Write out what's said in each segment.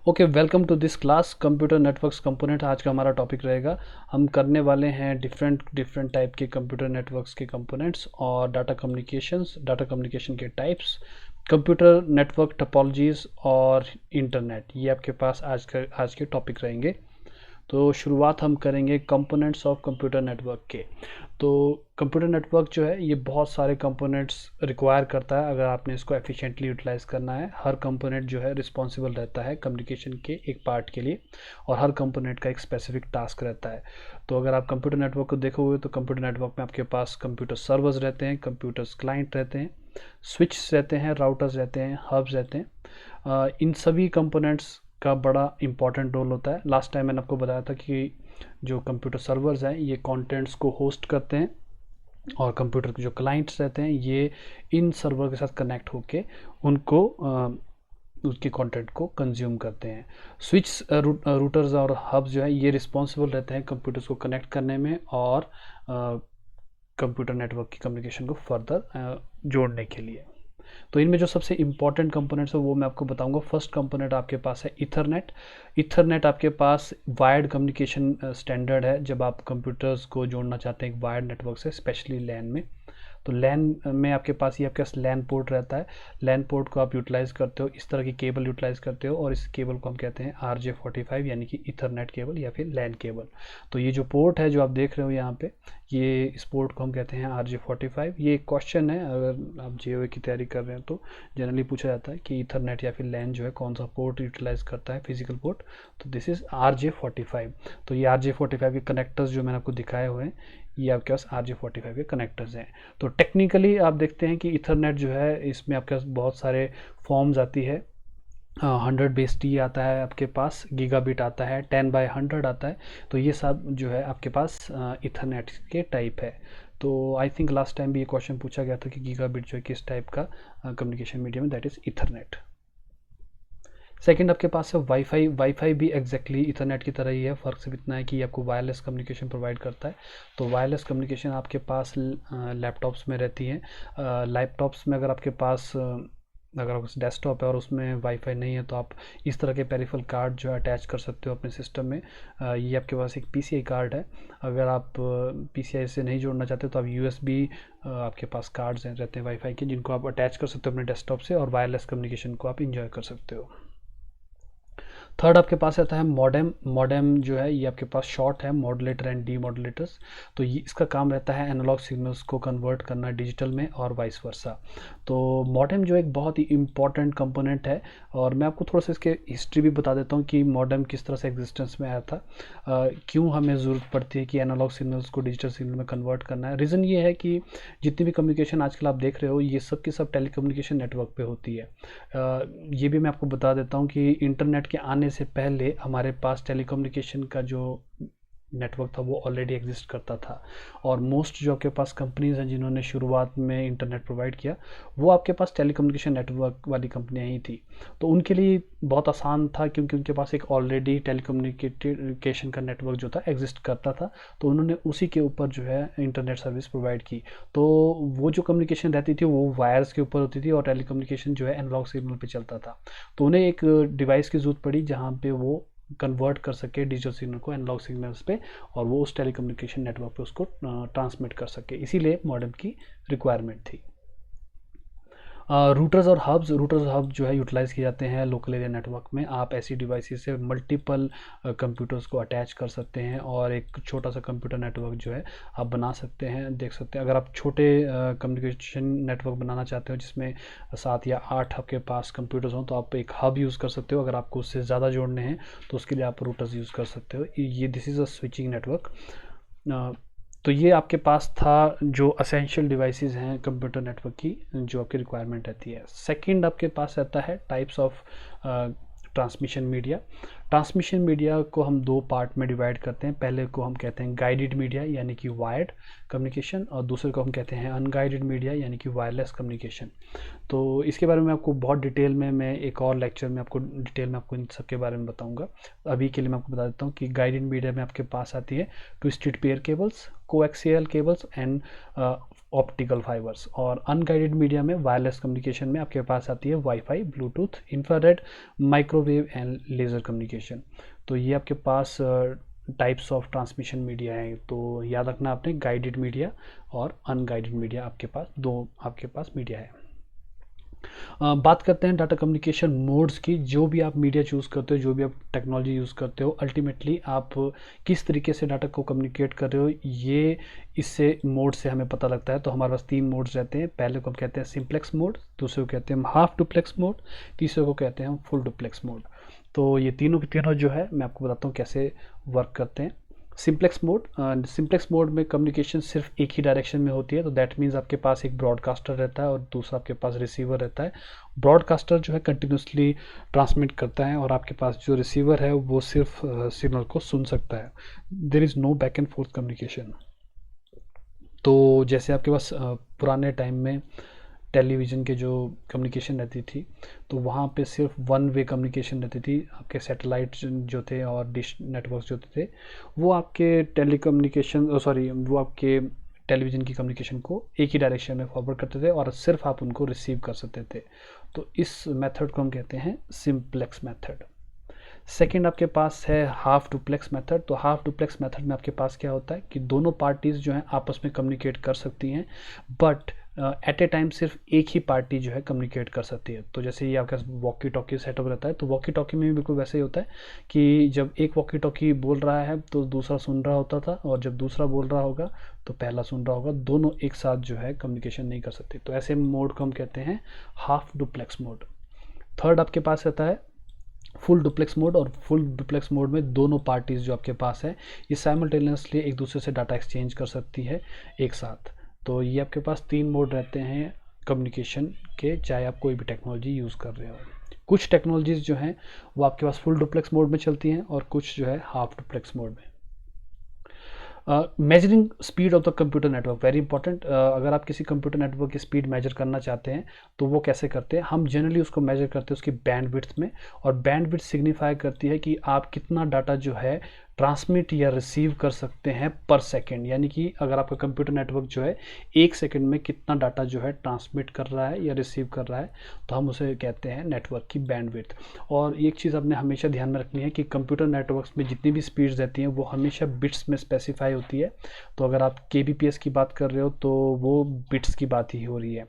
Okay, welcome to this class computer networks component. आज का हमारा टॉपिक रहेगा, हम करने वाले हैं डिफरेंट डिफरेंट टाइप के कंप्यूटर नेटवर्क्स के कंपोनेंट्स और डाटा कम्युनिकेशन के टाइप्स, कंप्यूटर नेटवर्क टोपोलॉजीज और इंटरनेट। ये आपके पास आज के टॉपिक रहेंगे। तो शुरुआत हम करेंगे कंपोनेंट्स ऑफ कंप्यूटर नेटवर्क के। तो कंप्यूटर नेटवर्क जो है ये बहुत सारे कंपोनेंट्स रिक्वायर करता है अगर आपने इसको एफिशिएंटली यूटिलाइज करना है। हर कंपोनेंट जो है रिस्पॉन्सिबल रहता है कम्युनिकेशन के एक पार्ट के लिए, और हर कंपोनेंट का एक स्पेसिफिक टास्क रहता है। तो अगर आप कंप्यूटर नेटवर्क को देखोगे तो कंप्यूटर नेटवर्क में आपके पास कंप्यूटर सर्वर्स रहते हैं, कंप्यूटर्स क्लाइंट रहते हैं, स्विच रहते हैं, राउटर्स रहते हैं, हब्स रहते हैं। इन सभी कंपोनेंट्स का बड़ा इंपॉर्टेंट रोल होता है। लास्ट टाइम मैंने आपको बताया था कि जो कंप्यूटर सर्वर्स हैं ये कंटेंट्स को होस्ट करते हैं, और कंप्यूटर के जो क्लाइंट्स रहते हैं ये इन सर्वर के साथ कनेक्ट होके उनको उसके कंटेंट को कंज्यूम करते हैं। स्विच रूटर्स और हब्स जो है ये रिस्पॉन्सिबल रहते हैं कंप्यूटर्स को कनेक्ट करने में और कंप्यूटर नेटवर्क की कम्युनिकेशन को फर्दर जोड़ने के लिए। तो इनमें जो सबसे इंपॉर्टेंट कंपोनेंट्स है वो मैं आपको बताऊंगा। फर्स्ट कंपोनेंट आपके पास है ईथरनेट। ईथरनेट आपके पास वायर्ड कम्युनिकेशन स्टैंडर्ड है जब आप कंप्यूटर्स को जोड़ना चाहते हैं एक वायर्ड नेटवर्क से, स्पेशली लैन में। तो लैन में आपके पास लैन पोर्ट रहता है। लैन पोर्ट को आप यूटिलाइज करते हो, इस तरह की केबल यूटिलाइज करते हो, और इस केबल को हम कहते हैं RJ45 यानी कि ईथरनेट केबल या फिर लैन केबल। तो ये जो पोर्ट है जो आप देख रहे हो यहाँ पे, ये इस पोर्ट को हम कहते हैं RJ45। ये एक क्वेश्चन है, अगर आप JOA की तैयारी कर रहे हैं तो जनरली पूछा जाता है कि ईथरनेट या फिर लैन जो है कौन सा पोर्ट यूटिलाइज करता है, फिजिकल पोर्ट। तो दिस इज़ RJ45। तो ये RJ45 के कनेक्टर्स जो मैंने आपको दिखाए हुए हैं ये आपके पास RJ45 के कनेक्टर्स हैं। तो टेक्निकली आप देखते हैं कि ईथरनेट जो है इसमें आपके पास बहुत सारे फॉर्म्स आती है। 100/T आता है आपके पास, गीगाबिट आता है, 10/100 आता है। तो ये सब जो है आपके पास ईथरनेट के टाइप है। तो आई थिंक लास्ट टाइम भी ये क्वेश्चन पूछा गया था कि गीगाबिट जो है किस टाइप का कम्युनिकेशन मीडियम है, दैट इज़ ईथरनेट। सेकंड आपके पास है वाईफाई। वाईफाई भी एग्जैक्टली इथरनेट की तरह ही है, फ़र्क सिर्फ इतना है कि आपको वायरलेस कम्युनिकेशन प्रोवाइड करता है। तो वायरलेस कम्युनिकेशन आपके पास लैपटॉप्स में रहती है। लैपटॉप्स में अगर आपके पास अगर डेस्कटॉप है और उसमें वाईफाई नहीं है तो आप इस तरह के पेरिफेरल कार्ड जो है अटैच कर सकते हो अपने सिस्टम में। ये आपके पास एक PCI कार्ड है। अगर आप PCI से नहीं जोड़ना चाहते तो आप USB आपके पास कार्ड्स रहते हैं वाईफाई के, जिनको आप अटैच कर सकते हो अपने डेस्कटॉप से, और वायरलेस कम्युनिकेशन को आप इंजॉय कर सकते हो। थर्ड आपके पास आता है मॉडेम। मॉडेम जो है ये आपके पास शॉर्ट है मॉडुलेटर एंड डी मॉडुलेटर्स। तो ये इसका काम रहता है एनालॉग सिग्नल्स को कन्वर्ट करना डिजिटल में और वाइस वर्सा। तो मॉडेम जो एक बहुत ही इंपॉर्टेंट कंपोनेंट है, और मैं आपको थोड़ा सा इसके हिस्ट्री भी बता देता हूँ कि मॉडेम किस तरह से एग्जिस्टेंस में आया था, क्यों हमें ज़रूरत पड़ती है कि एनालॉग सिग्नल्स को डिजिटल सिग्नल में कन्वर्ट करना है। रीज़न ये है कि जितनी भी कम्युनिकेशन आजकल आप देख रहे हो ये सब की सब टेलीकम्युनिकेशन नेटवर्क पे होती है। ये भी मैं आपको बता देता हूँ कि इंटरनेट के आने से पहले हमारे पास टेलीकम्युनिकेशन का जो नेटवर्क था वो ऑलरेडी एग्जिस्ट करता था, और मोस्ट जो आपके पास कंपनीज हैं जिन्होंने शुरुआत में इंटरनेट प्रोवाइड किया वो आपके पास टेलीकम्युनिकेशन नेटवर्क वाली कंपनियां ही थी। तो उनके लिए बहुत आसान था क्योंकि उनके पास एक ऑलरेडी टेलीकम्युनिकेशन का नेटवर्क जो था एग्जिस्ट करता था, तो उन्होंने उसी के ऊपर जो है इंटरनेट सर्विस प्रोवाइड की। तो वो जो कम्युनिकेशन रहती थी वो वायर्स के ऊपर होती थी, और टेलीकम्युनिकेशन जो है एनालॉग सिग्नल पे चलता था। तो उन्हें एक डिवाइस की ज़रूरत पड़ी जहाँ पे वो कन्वर्ट कर सके डिजिटल सिग्नल को एनालॉग सिग्नल्स पे, और वो उस टेलीकम्युनिकेशन नेटवर्क पे उसको ट्रांसमिट कर सके, इसीलिए मॉडेम की रिक्वायरमेंट थी। रूटर्स और हब्स। रूटर्स और हब्स जो है यूटिलाइज़ किए जाते हैं लोकल एरिया नेटवर्क में। आप ऐसी डिवाइसेस से मल्टीपल कंप्यूटर्स को अटैच कर सकते हैं और एक छोटा सा कंप्यूटर नेटवर्क जो है आप बना सकते हैं। देख सकते हैं अगर आप छोटे कम्युनिकेशन नेटवर्क बनाना चाहते हो जिसमें 7 या 8 आपके पास कंप्यूटर्स हों, तो आप एक हब यूज़ कर सकते हो। अगर आपको उससे ज़्यादा जोड़ने हैं तो उसके लिए आप रूटर्स यूज़ कर सकते हो। ये this is a switching network. तो ये आपके पास था जो असेंशियल डिवाइसेस हैं कंप्यूटर नेटवर्क की जो आपकी रिक्वायरमेंट रहती है। सेकंड आपके पास रहता है types of transmission media. Transmission media को हम 2 पार्ट में डिवाइड करते हैं। पहले को हम कहते हैं गाइडेड मीडिया यानी कि वायर्ड कम्युनिकेशन, और दूसरे को हम कहते हैं अनगाइडेड मीडिया यानी कि वायरलेस कम्युनिकेशन। तो इसके बारे में आपको बहुत डिटेल में मैं एक और लेक्चर में आपको डिटेल में आपको इन सब के बारे में बताऊंगा। अभी के लिए मैं आपको बता देता हूँ कि गाइडेड मीडिया में आपके पास आती है twisted pair cables, coaxial cables and optical fibres. और अनगाइडेड मीडिया में वायरलेस कम्युनिकेशन में आपके पास आती है wifi, Bluetooth, infrared, microwave and laser communication. तो ये आपके पास टाइप्स ऑफ ट्रांसमिशन मीडिया है। तो याद रखना आपने, गाइडेड मीडिया और अनगाइडेड मीडिया आपके पास दो आपके पास मीडिया है। बात करते हैं डाटा कम्युनिकेशन मोड्स की। जो भी आप मीडिया चूज़ करते हो, जो भी आप टेक्नोलॉजी यूज़ करते हो, अल्टीमेटली आप किस तरीके से डाटा को कम्युनिकेट कर रहे हो, ये इससे मोड से हमें पता लगता है। तो हमारे पास 3 मोड्स रहते हैं। पहले को हम कहते हैं सिंप्लेक्स मोड, दूसरे को कहते हैं हम हाफ डुप्लेक्स मोड, तीसरे को कहते हैं हम फुल डुप्लेक्स मोड। तो ये तीनों के तीनों जो है मैं आपको बताता हूँ कैसे वर्क करते हैं। सिंप्लेक्स मोड में कम्युनिकेशन सिर्फ एक ही डायरेक्शन में होती है। तो दैट मीन्स आपके पास एक ब्रॉडकास्टर रहता है और दूसरा आपके पास रिसीवर रहता है। ब्रॉडकास्टर जो है कंटिन्यूसली ट्रांसमिट करता है और आपके पास जो रिसीवर है वो सिर्फ सिग्नल को सुन सकता है। There is no back and forth communication. तो जैसे आपके पास पुराने टाइम में टेलीविज़न के जो कम्युनिकेशन रहती थी, तो वहाँ पे सिर्फ वन वे कम्युनिकेशन रहती थी। आपके सैटेलाइट जो थे और डिश नेटवर्क जो थे, वो आपके वो आपके टेलीविज़न की कम्युनिकेशन को एक ही डायरेक्शन में फॉरवर्ड करते थे और सिर्फ आप उनको रिसीव कर सकते थे। तो इस मेथड को हम कहते हैं सिंप्लेक्स मेथड। सेकेंड आपके पास है हाफ डुप्लेक्स मेथड। तो हाफ डुप्लेक्स मेथड में आपके पास क्या होता है कि दोनों पार्टीज़ जो हैं आपस में कम्युनिकेट कर सकती हैं, बट एट ए टाइम सिर्फ एक ही पार्टी जो है कम्युनिकेट कर सकती है। तो जैसे ये आपका वॉकी टॉकी सेटअप रहता है, तो वॉकी टॉकी में भी बिल्कुल वैसे ही होता है कि जब एक वॉकी टॉकी बोल रहा है तो दूसरा सुन रहा होता था, और जब दूसरा बोल रहा होगा तो पहला सुन रहा होगा। दोनों एक साथ जो है कम्युनिकेशन नहीं कर सकते। तो ऐसे मोड को हम कहते हैं हाफ डुप्लेक्स मोड। थर्ड आपके पास रहता है फुल डुप्लेक्स मोड। और फुल डुप्लेक्स मोड में दोनों पार्टीज़ जो आपके पास है ये साइमल्टेनियसली एक दूसरे से डाटा एक्सचेंज कर सकती है एक साथ। तो ये आपके पास 3 मोड रहते हैं कम्युनिकेशन के, चाहे आप कोई भी टेक्नोलॉजी यूज़ कर रहे हो। कुछ टेक्नोलॉजीज़ जो हैं वो आपके पास फुल डुप्लेक्स मोड में चलती हैं और कुछ जो है हाफ डुप्लेक्स मोड में। Measuring speed of the computer network, very important. अगर आप किसी कंप्यूटर नेटवर्क की स्पीड मेजर करना चाहते हैं तो वो कैसे करते हैं, हम जनरली उसको मेजर करते हैं उसकी बैंडविड्थ में। और बैंडविड्थ सिग्निफाई करती है कि आप कितना डाटा जो है ट्रांसमिट या रिसीव कर सकते हैं पर सेकेंड। यानी कि अगर आपका कंप्यूटर नेटवर्क जो है 1 सेकेंड में कितना डाटा जो है ट्रांसमिट कर रहा है या रिसीव कर रहा है, तो हम उसे कहते हैं नेटवर्क की बैंडविड्थ। और एक चीज़ आपने हमेशा ध्यान में रखनी है कि कंप्यूटर नेटवर्क्स में जितनी भी स्पीड्स रहती हैं वो हमेशा बिट्स में स्पेसिफाई होती है। तो अगर आप kbps की बात कर रहे हो तो वो बिट्स की बात ही हो रही है।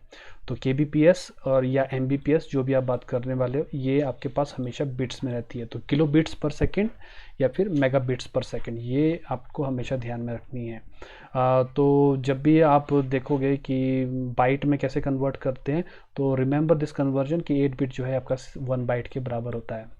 तो kbps और या mbps जो भी आप बात करने वाले हो, ये आपके पास हमेशा बिट्स में रहती है। तो किलो बिट्स पर सेकेंड या फिर मेगा बिट्स पर सेकेंड, ये आपको हमेशा ध्यान में रखनी है। तो जब भी आप देखोगे कि बाइट में कैसे कन्वर्ट करते हैं, तो रिमेंबर दिस कन्वर्जन कि 8 बिट जो है आपका 1 बाइट के बराबर होता है।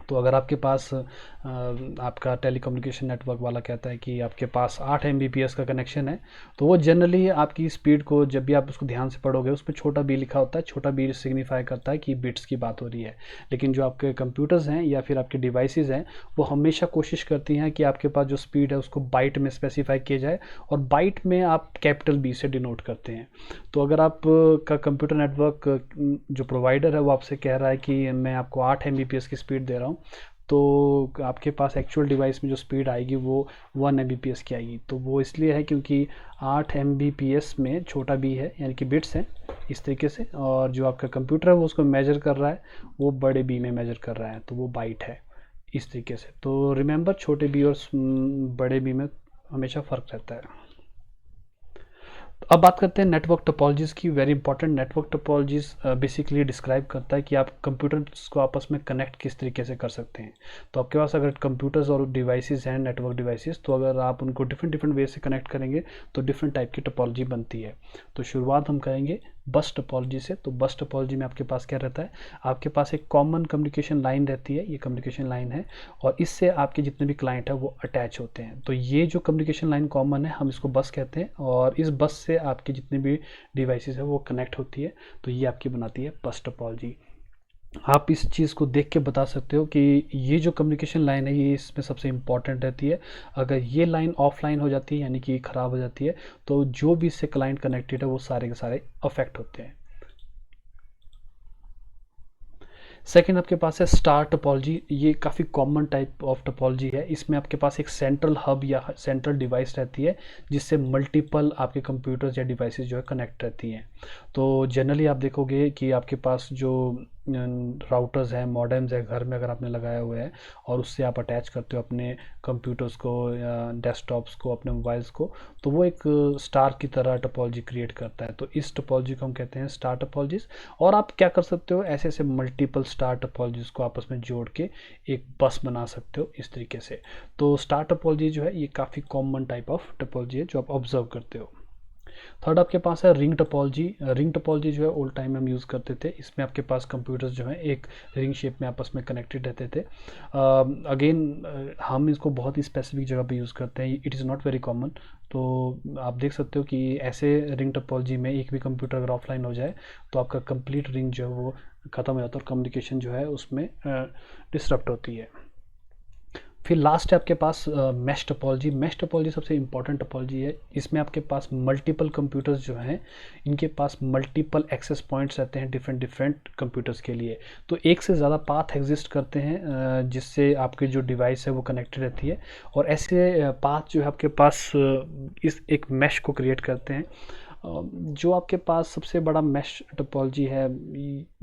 तो अगर आपके पास आपका टेलीकम्युनिकेशन नेटवर्क वाला कहता है कि आपके पास 8 Mbps का कनेक्शन है, तो वो जनरली आपकी स्पीड को जब भी आप उसको ध्यान से पढ़ोगे उसमें छोटा बी लिखा होता है। छोटा बी सिग्निफाई करता है कि बिट्स की बात हो रही है। लेकिन जो आपके कंप्यूटर्स हैं या फिर आपके डिवाइसेस हैं वो हमेशा कोशिश करती हैं कि आपके पास जो स्पीड है उसको बाइट में स्पेसिफाई किया जाए, और बाइट में आप कैपिटल बी से डिनोट करते हैं। तो अगर आप का कंप्यूटर नेटवर्क जो प्रोवाइडर है वो आपसे कह रहा है कि मैं आपको 8 Mbps की स्पीड दे रहा हूँ, तो आपके पास एक्चुअल डिवाइस में जो स्पीड आएगी वो 1 Mbps की आएगी। तो वो इसलिए है क्योंकि 8 Mbps में छोटा बी है, यानी कि बिट्स हैं इस तरीके से, और जो आपका कंप्यूटर है वो उसको मेजर कर रहा है, वो बड़े बी में मेजर कर रहा है, तो वो बाइट है इस तरीके से। तो रिमेंबर, छोटे बी और बड़े बी में हमेशा फ़र्क रहता है। अब बात करते हैं नेटवर्क टोपोलॉजीज़ की। Very important, network topologies basically describe करता है कि आप कंप्यूटर्स को आपस में कनेक्ट किस तरीके से कर सकते हैं। तो आपके पास अगर कंप्यूटर्स और डिवाइसेस हैं, नेटवर्क डिवाइसेस, तो अगर आप उनको डिफरेंट वे से कनेक्ट करेंगे तो डिफरेंट टाइप की टोपोलॉजी बनती है। तो शुरुआत हम करेंगे बस टोपोलॉजी से। तो बस टोपोलॉजी में आपके पास क्या रहता है, आपके पास एक कॉमन कम्युनिकेशन लाइन रहती है, ये कम्युनिकेशन लाइन है, और इससे आपके जितने भी क्लाइंट है वो अटैच होते हैं। तो ये जो कम्युनिकेशन लाइन कॉमन है हम इसको बस कहते हैं, और इस बस से आपके जितने भी डिवाइसेस है वो कनेक्ट होती है। तो ये आपकी बनाती है बस टोपोलॉजी। आप इस चीज़ को देख के बता सकते हो कि ये जो कम्युनिकेशन लाइन है ये इसमें सबसे इम्पॉर्टेंट रहती है। अगर ये लाइन ऑफलाइन हो जाती है, यानी कि ख़राब हो जाती है, तो जो भी इससे क्लाइंट कनेक्टेड है वो सारे के सारे अफेक्ट होते हैं। सेकंड आपके पास है स्टार टोपोलॉजी। ये काफ़ी कॉमन टाइप ऑफ टोपोलॉजी है। इसमें आपके पास एक सेंट्रल हब या सेंट्रल डिवाइस रहती है जिससे मल्टीपल आपके कंप्यूटर्स या डिवाइसेस जो है कनेक्ट रहती हैं। तो जनरली आप देखोगे कि आपके पास जो राउटर्स हैं, मॉडेम्स है घर में अगर आपने लगाया हुआ है और उससे आप अटैच करते हो अपने कंप्यूटर्स को या डेस्कटॉप्स को, अपने मोबाइल्स को, तो वो एक स्टार की तरह टोपोलॉजी क्रिएट करता है। तो इस टोपोलॉजी को हम कहते हैं स्टार टोपोलॉजीज। और आप क्या कर सकते हो, ऐसे ऐसे मल्टीपल स्टार टोपोलॉजीज को आपस में जोड़ के एक बस बना सकते हो इस तरीके से। तो स्टार टोपोलॉजी जो है ये काफ़ी कॉमन टाइप ऑफ टोपोलॉजी है जो आप ऑब्जर्व करते हो। थर्ड आपके पास है रिंग टोपोलॉजी। रिंग टोपोलॉजी जो है ओल्ड टाइम में हम यूज़ करते थे। इसमें आपके पास कंप्यूटर्स जो हैं एक रिंग शेप में आपस में कनेक्टेड रहते थे। अगेन हम इसको बहुत ही स्पेसिफिक जगह पे यूज़ करते हैं, it is not very common. तो आप देख सकते हो कि ऐसे रिंग टोपोलॉजी में एक भी कंप्यूटर अगर ऑफलाइन हो जाए तो आपका कंप्लीट रिंग जो है वो ख़त्म हो जाता है और कम्युनिकेशन जो है उसमें डिस्टर्ब होती है। फिर लास्ट है आपके पास मैश टोपोलॉजी। मैश टोपोलॉजी सबसे इंपॉर्टेंट टोपोलॉजी है। इसमें आपके पास मल्टीपल कंप्यूटर्स जो हैं इनके पास मल्टीपल एक्सेस पॉइंट्स रहते हैं डिफरेंट डिफरेंट कंप्यूटर्स के लिए। तो एक से ज़्यादा पाथ एग्जिस्ट करते हैं जिससे आपकी जो डिवाइस है वो कनेक्टेड रहती है। और ऐसे पाथ जो है आपके पास इस एक मैश को क्रिएट करते हैं। जो आपके पास सबसे बड़ा मैश टोपोलॉजी है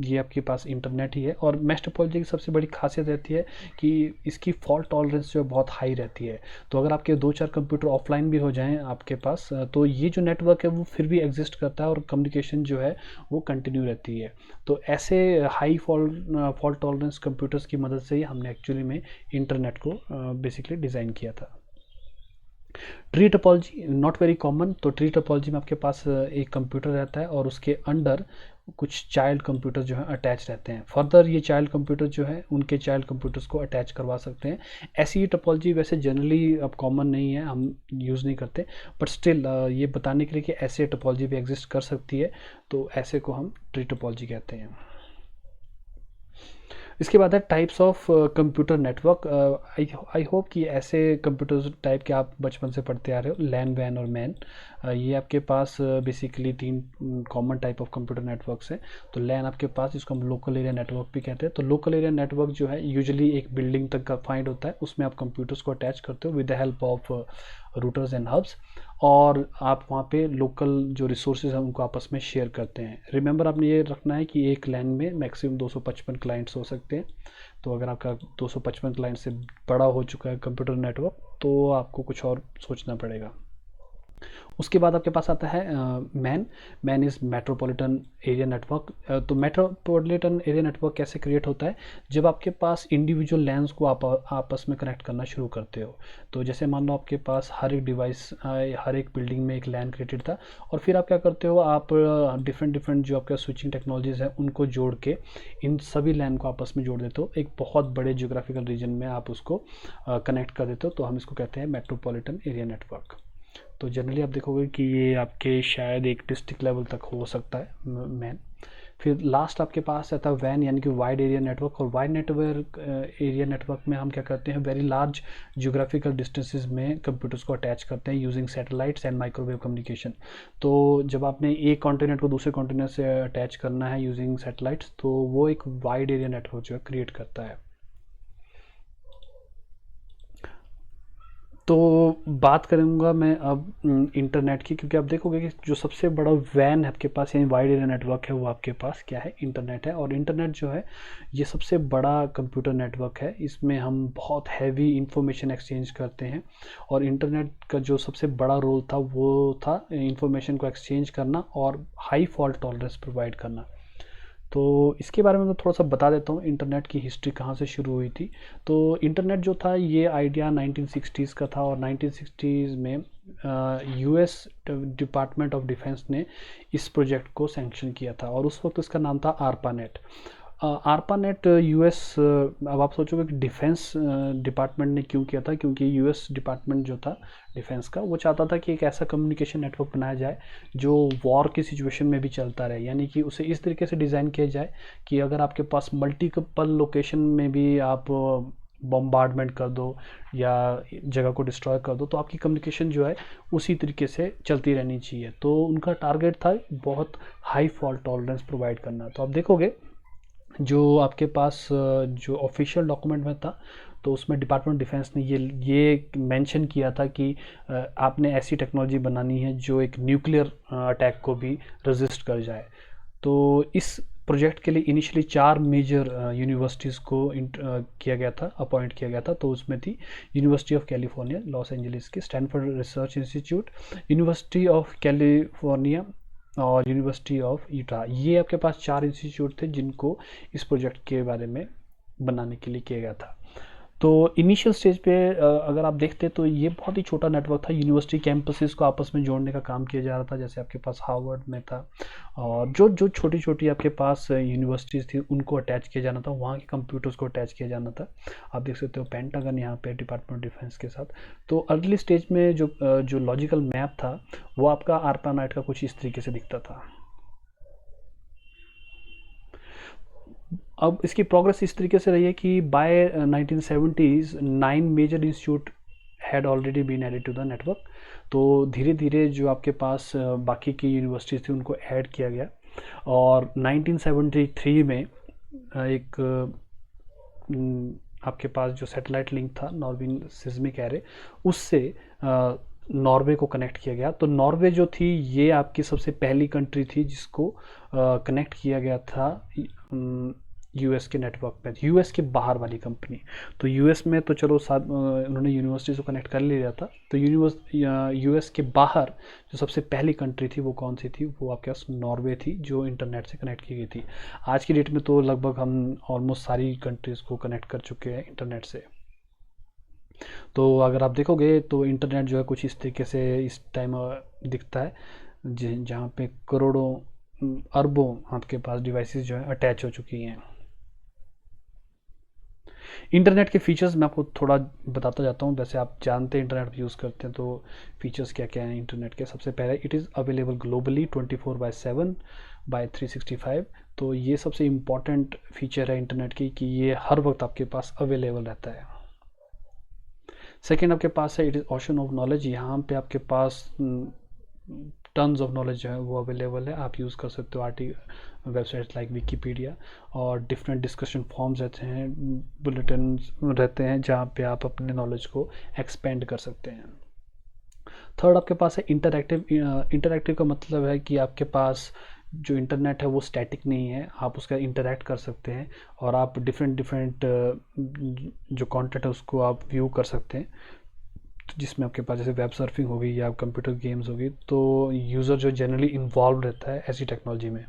ये आपके पास इंटरनेट ही है। और मैश टोपोलॉजी की सबसे बड़ी खासियत रहती है कि इसकी फॉल्ट टॉलरेंस जो है बहुत हाई रहती है। तो अगर आपके 2-4 कंप्यूटर ऑफलाइन भी हो जाएं आपके पास तो ये जो नेटवर्क है वो फिर भी एग्जिस्ट करता है और कम्युनिकेशन जो है वो कंटिन्यू रहती है। तो ऐसे हाई फॉल्ट टॉलरेंस कंप्यूटर्स की मदद से ही हमने एक्चुअली में इंटरनेट को बेसिकली डिज़ाइन किया था। Tree topology not very common. तो ट्री टोपोलॉजी में आपके पास एक कंप्यूटर रहता है और उसके अंडर कुछ चाइल्ड कंप्यूटर जो है अटैच रहते हैं। फर्दर ये चाइल्ड कंप्यूटर जो है उनके चाइल्ड कंप्यूटर्स को अटैच करवा सकते हैं। ऐसी टोपोलॉजी वैसे जनरली अब कॉमन नहीं है, हम यूज़ नहीं करते, बट स्टिल ये बताने के लिए कि ऐसे टोपोलॉजी भी एग्जिस्ट कर सकती है, तो ऐसे को हम ट्री टोपोलॉजी कहते हैं। इसके बाद है types of computer network. I hope कि ऐसे कंप्यूटर टाइप के आप बचपन से पढ़ते आ रहे हो, लैन, वैन और मैन। ये आपके पास basically 3 common type of computer networks हैं। तो लैन आपके पास, जिसको हम लोकल एरिया नेटवर्क भी कहते हैं। तो लोकल एरिया नेटवर्क जो है यूजुअली एक बिल्डिंग तक का फाइंड होता है, उसमें आप कंप्यूटर्स को अटैच करते हो with the help of routers and hubs, और आप वहाँ पे लोकल जो रिसोर्सेज हैं उनको आपस में शेयर करते हैं। रिमेंबर आपने ये रखना है कि एक लैन में मैक्सिमम 255 क्लाइंट्स हो सकते हैं। तो अगर आपका 255 क्लाइंट से बड़ा हो चुका है कंप्यूटर नेटवर्क तो आपको कुछ और सोचना पड़ेगा। उसके बाद आपके पास आता है man. Man is metropolitan area network. तो मेट्रोपॉलिटन एरिया नेटवर्क कैसे क्रिएट होता है, जब आपके पास इंडिविजुअल लैन्स को आप आपस में कनेक्ट करना शुरू करते हो। तो जैसे मान लो आपके पास हर एक डिवाइस, हर एक बिल्डिंग में एक लैन क्रिएटेड था, और फिर आप क्या करते हो, आप डिफरेंट डिफरेंट जो आपका स्विचिंग टेक्नोलॉजीज़ है उनको जोड़ के इन सभी लैन को आपस में जोड़ देते हो, एक बहुत बड़े जियोग्राफिकल रीजन में आप उसको कनेक्ट कर देते हो। तो हम इसको कहते हैं मेट्रोपॉलिटन एरिया नेटवर्क। तो जनरली आप देखोगे कि ये आपके शायद एक डिस्ट्रिक्ट लेवल तक हो सकता है मैन। फिर लास्ट आपके पास आता है वैन, यानी कि वाइड एरिया नेटवर्क। और वाइड नेटवर्क एरिया नेटवर्क में हम क्या करते हैं, वेरी लार्ज जियोग्राफिकल डिस्टेंसेस में कंप्यूटर्स को अटैच करते हैं using satellites and microwave communication. तो जब आपने एक कॉन्टिनेंट को दूसरे कॉन्टिनेंट से अटैच करना है यूजिंग सैटेलाइट्स, तो वो एक वाइड एरिया नेटवर्क जो है क्रिएट करता है। तो बात करूँगा मैं अब इंटरनेट की, क्योंकि आप देखोगे कि जो सबसे बड़ा वैन है आपके पास, यानी वाइड एरिया नेटवर्क है, वो आपके पास क्या है, इंटरनेट है। और इंटरनेट जो है ये सबसे बड़ा कंप्यूटर नेटवर्क है। इसमें हम बहुत हैवी इंफॉर्मेशन एक्सचेंज करते हैं, और इंटरनेट का जो सबसे बड़ा रोल था वो था इंफॉर्मेशन को एक्सचेंज करना और हाई फॉल्ट टॉलरेंस प्रोवाइड करना। तो इसके बारे में मैं थोड़ा सा बता देता हूँ इंटरनेट की हिस्ट्री कहाँ से शुरू हुई थी। तो इंटरनेट जो था ये आइडिया 1960s का था, और 1960s में यूएस डिपार्टमेंट ऑफ डिफेंस ने इस प्रोजेक्ट को सैंक्शन किया था, और उस वक्त इसका नाम था आरपानेट। आरपानेट यूएस, अब आप सोचोगे कि डिफेंस डिपार्टमेंट ने क्यों किया था, क्योंकि यूएस डिपार्टमेंट जो था डिफेंस का, वो चाहता था कि एक ऐसा कम्युनिकेशन नेटवर्क बनाया जाए जो वॉर की सिचुएशन में भी चलता रहे, यानी कि उसे इस तरीके से डिज़ाइन किया जाए कि अगर आपके पास मल्टीपल लोकेशन में भी आप बम्बार्डमेंट कर दो या जगह को डिस्ट्रॉय कर दो, तो आपकी कम्युनिकेशन जो है उसी तरीके से चलती रहनी चाहिए। तो उनका टारगेट था बहुत हाई फॉल्ट टॉलरेंस प्रोवाइड करना। तो आप देखोगे जो आपके पास जो ऑफिशियल डॉक्यूमेंट में था, तो उसमें डिपार्टमेंट डिफेंस ने ये मेंशन किया था कि आपने ऐसी टेक्नोलॉजी बनानी है जो एक न्यूक्लियर अटैक को भी रेजिस्ट कर जाए। तो इस प्रोजेक्ट के लिए इनिशियली 4 मेजर यूनिवर्सिटीज़ को किया गया था, अपॉइंट किया गया था। तो उसमें थी University of California Los Angeles की, Stanford Research Institute, University of California और यूनिवर्सिटी ऑफ यूटा। ये आपके पास 4 इंस्टीट्यूट थे जिनको इस प्रोजेक्ट के बारे में बनाने के लिए किया गया था। तो इनिशियल स्टेज पे अगर आप देखते तो ये बहुत ही छोटा नेटवर्क था। यूनिवर्सिटी कैंपसेस को आपस में जोड़ने का काम किया जा रहा था, जैसे आपके पास हार्वर्ड में था, और जो जो छोटी छोटी आपके पास यूनिवर्सिटीज़ थी उनको अटैच किया जाना था, वहाँ के कंप्यूटर्स को अटैच किया जाना था। आप देख सकते हो पेंटागन यहाँ पे डिपार्टमेंट ऑफ डिफेंस के साथ। तो अर्ली स्टेज में जो लॉजिकल मैप था वो आपका आर्पानेट का कुछ इस तरीके से दिखता था। अब इसकी प्रोग्रेस इस तरीके से रही है कि by 1970s 9 major institutes had already been added to the network. तो धीरे धीरे जो आपके पास बाकी की यूनिवर्सिटीज़ थी उनको ऐड किया गया, और 1973 में एक आपके पास जो सैटेलाइट लिंक था नॉर्विन सिस्मिक एरे, उससे नॉर्वे को कनेक्ट किया गया। तो नॉर्वे जो थी ये आपकी सबसे पहली कंट्री थी जिसको कनेक्ट किया गया था यूएस के नेटवर्क पे, यूएस के बाहर वाली कंपनी। तो यूएस में तो चलो साथ उन्होंने यूनिवर्सिटी से कनेक्ट कर लिया था। तो यूएस के बाहर जो सबसे पहली कंट्री थी वो कौन सी थी, वो आपके पास नॉर्वे थी जो इंटरनेट से कनेक्ट की गई थी। आज की डेट में तो लगभग हम ऑलमोस्ट सारी कंट्रीज़ को कनेक्ट कर चुके हैं इंटरनेट से। तो अगर आप देखोगे तो इंटरनेट जो है कुछ इस तरीके से इस टाइम दिखता है, जहाँ पे करोड़ों अरबों आपके पास डिवाइसेस जो है अटैच हो चुकी हैं। इंटरनेट के फीचर्स मैं आपको थोड़ा बताता जाता हूँ। वैसे आप जानते हैं इंटरनेट यूज़ करते हैं, तो फीचर्स क्या क्या हैं इंटरनेट के। सबसे पहले it is available globally 24/7 by 365। तो ये सबसे इम्पॉर्टेंट फीचर है इंटरनेट की कि ये हर वक्त आपके पास अवेलेबल रहता है। सेकेंड आपके पास है it is ocean of knowledge. यहाँ पे आपके पास टन्स ऑफ नॉलेज जो है वो अवेलेबल है। आप यूज़ कर सकते हो वेबसाइट्स लाइक विकीपीडिया, और डिफरेंट डिस्कशन फॉर्म्स रहते हैं, बुलेटिन रहते हैं जहाँ पे आप अपने नॉलेज को एक्सपेंड कर सकते हैं। थर्ड आपके पास है इंटरैक्टिव। इंटरैक्टिव का मतलब है कि आपके पास जो इंटरनेट है वो स्टैटिक नहीं है, आप उसका इंटरैक्ट कर सकते हैं, और आप डिफरेंट जो कंटेंट है उसको आप व्यू कर सकते हैं। जिसमें आपके पास जैसे वेब सर्फिंग होगी या कंप्यूटर गेम्स होगी, तो यूज़र जो जनरली इन्वॉल्व रहता है ऐसी टेक्नोलॉजी में।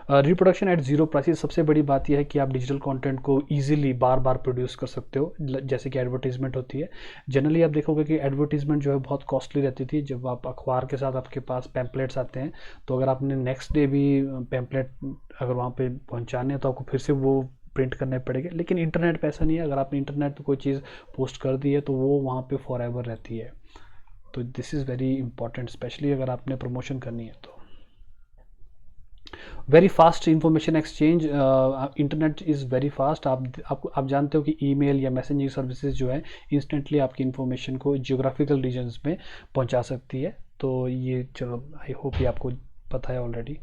Reproduction at zero price. सबसे बड़ी बात यह है कि आप डिजिटल कंटेंट को इजीली बार बार प्रोड्यूस कर सकते हो। जैसे कि एडवर्टीजमेंट होती है, जनरली आप देखोगे कि एडवर्टीजमेंट जो है बहुत कॉस्टली रहती थी। जब आप अखबार के साथ आपके पास पैम्पलेट्स आते हैं, तो अगर आपने नेक्स्ट डे भी पैम्पलेट अगर वहाँ पे पहुँचाने हैं तो आपको फिर से वो प्रिंट करने पड़ेगा। लेकिन इंटरनेट पे ऐसा नहीं है, अगर आपने इंटरनेट पे कोई चीज़ पोस्ट कर दी है तो वो वहाँ पे फॉर एवर रहती है। तो this is very important, specially अगर आपने प्रमोशन करनी है तो। Very fast information exchange. Internet is very fast. आप जानते हो कि ईमेल या मैसेजिंग सर्विसेज जो है इंस्टेंटली आपकी इंफॉर्मेशन को जियोग्राफिकल रीजन्स में पहुंचा सकती है। तो ये चलो आई होप ये आपको पता है ऑलरेडी,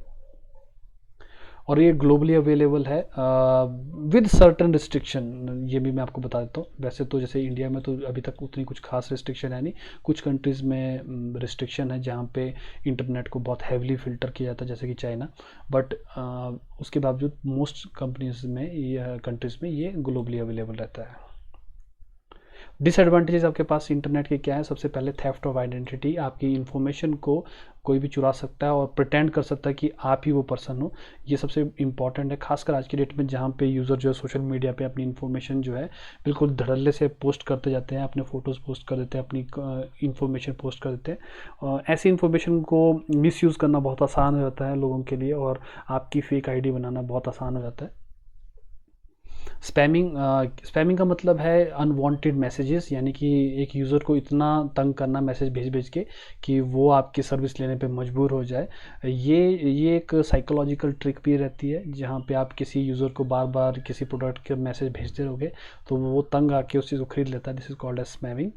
और ये ग्लोबली अवेलेबल है विद सर्टन रिस्ट्रिक्शन। ये भी मैं आपको बता देता हूँ। वैसे तो जैसे इंडिया में तो अभी तक उतनी कुछ खास रिस्ट्रिक्शन है नहीं, कुछ कंट्रीज़ में रिस्ट्रिक्शन है जहाँ पे इंटरनेट को बहुत हैवीली फिल्टर किया जाता है, जैसे कि चाइना। बट उसके बावजूद मोस्ट कंपनीज में ये कंट्रीज़ में ये ग्लोबली अवेलेबल रहता है। डिसएडवांटेजेस आपके पास इंटरनेट के क्या है? सबसे पहले थेफ्ट ऑफ आइडेंटिटी। आपकी इन्फॉर्मेशन को कोई भी चुरा सकता है और प्रिटेंड कर सकता है कि आप ही वो पर्सन हो। ये सबसे इंपॉर्टेंट है, खासकर आज की डेट में जहाँ पे यूज़र जो है सोशल मीडिया पे अपनी इन्फॉर्मेशन जो है बिल्कुल धड़ल्ले से पोस्ट करते जाते हैं, अपने फ़ोटोज़ पोस्ट कर देते हैं, अपनी इन्फॉर्मेशन पोस्ट कर देते हैं। ऐसी इन्फॉर्मेशन को मिसयूज़ करना बहुत आसान हो जाता है लोगों के लिए, और आपकी फेक आईडी बनाना बहुत आसान हो जाता है। स्पैमिंग का मतलब है अनवांटेड मैसेजेस, यानी कि एक यूज़र को इतना तंग करना मैसेज भेज भेज के कि वो आपकी सर्विस लेने पे मजबूर हो जाए। ये एक साइकोलॉजिकल ट्रिक भी रहती है, जहाँ पे आप किसी यूज़र को बार बार किसी प्रोडक्ट के मैसेज भेजते रहोगे तो वो तंग आके उस चीज़ को खरीद लेता है। This is called as spamming.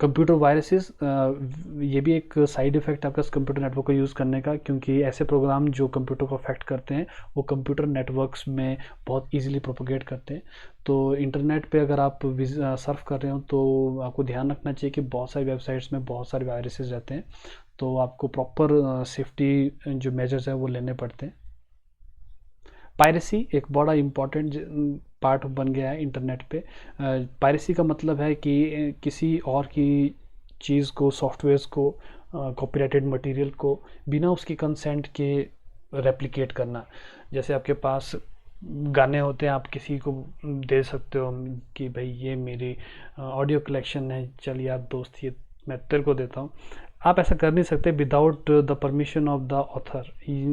Computer viruses, ये भी एक साइड इफ़ेक्ट आपका कंप्यूटर नेटवर्क को यूज़ करने का, क्योंकि ऐसे प्रोग्राम जो कंप्यूटर को अफेक्ट करते हैं वो कंप्यूटर नेटवर्क्स में बहुत इजीली प्रोपोगेट करते हैं। तो इंटरनेट पे अगर आप सर्फ कर रहे हो तो आपको ध्यान रखना चाहिए कि बहुत सारी वेबसाइट्स में बहुत सारे वायरसेस रहते हैं, तो आपको प्रॉपर सेफ्टी जो मेजर्स हैं वो लेने पड़ते हैं। पायरेसी एक बड़ा इम्पॉर्टेंट पार्ट बन गया है इंटरनेट पे। पायरेसी का मतलब है कि किसी और की चीज़ को, सॉफ्टवेयर्स को, कॉपीराइटेड मटेरियल को बिना उसकी कंसेंट के रेप्लिकेट करना। जैसे आपके पास गाने होते हैं, आप किसी को दे सकते हो कि भाई ये मेरी ऑडियो कलेक्शन है, चल यार दोस्त ये मैं तेरे को देता हूँ। आप ऐसा कर नहीं सकते without the permission of the author.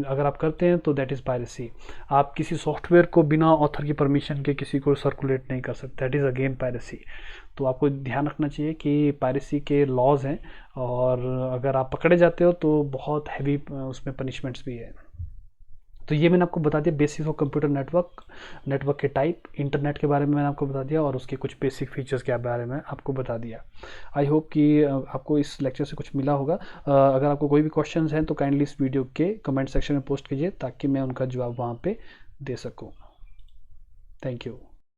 अगर आप करते हैं तो दैट इज़ पायरेसी। आप किसी सॉफ्टवेयर को बिना ऑथर की परमिशन के किसी को सर्कुलेट नहीं कर सकते, दैट इज़ अगेन पायरेसी। तो आपको ध्यान रखना चाहिए कि पायरेसी के लॉज हैं, और अगर आप पकड़े जाते हो तो बहुत हैवी उसमें पनिशमेंट्स भी है। तो ये मैंने आपको बता दिया basics of computer network, network के टाइप, इंटरनेट के बारे में मैंने आपको बता दिया, और उसके कुछ बेसिक फीचर्स के बारे में आपको बता दिया। आई होप कि आपको इस लेक्चर से कुछ मिला होगा। अगर आपको कोई भी क्वेश्चंस हैं तो काइंडली इस वीडियो के कमेंट सेक्शन में पोस्ट कीजिए ताकि मैं उनका जवाब वहाँ पे दे सकूँ। Thank you.